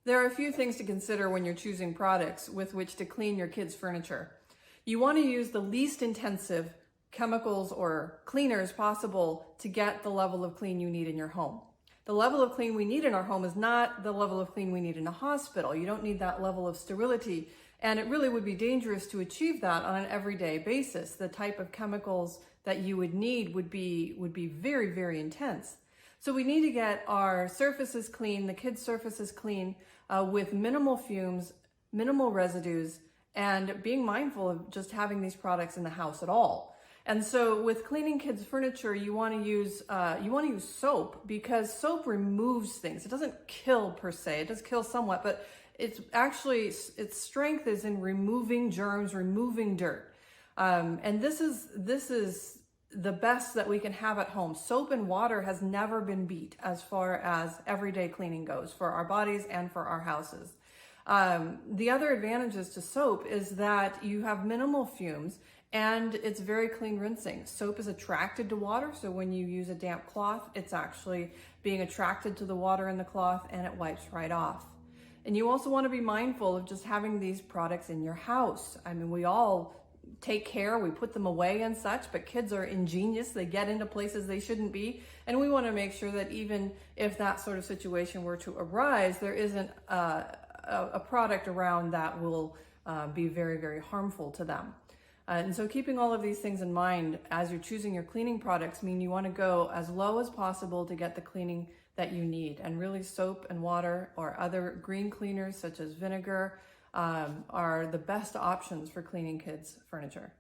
There are a few things to consider when you're choosing products with which to clean your kids' furniture. You want to use the least intensive chemicals or cleaners possible to get the level of clean you need in your home. The level of clean we need in our home is not the level of clean we need in a hospital. You don't need that level of sterility, and it really would be dangerous to achieve that on an everyday basis. The type of chemicals that you would need would be very, very intense. So we need to get our surfaces clean, the kids' surfaces clean, with minimal fumes, minimal residues, and being mindful of just having these products in the house at all. And so with cleaning kids' furniture, you want to use soap, because soap removes things. It doesn't kill per se. It does kill somewhat, but it's actually, its strength is in removing germs, removing dirt. And this is the best that we can have at home. Soap and water has never been beat as far as everyday cleaning goes for our bodies and for our houses. The other advantages to soap is that you have minimal fumes and it's very clean rinsing. Soap is attracted to water, so when you use a damp cloth, it's actually being attracted to the water in the cloth and it wipes right off. And you also want to be mindful of just having these products in your house. I mean, we all take care, we put them away and such, but kids are ingenious. They get into places they shouldn't be. And we want to make sure that even if that sort of situation were to arise, there isn't a product around that will be very, very harmful to them. And so keeping all of these things in mind as you're choosing your cleaning products mean you want to go as low as possible to get the cleaning that you need. And really soap and water or other green cleaners such as vinegar are the best options for cleaning kids' furniture.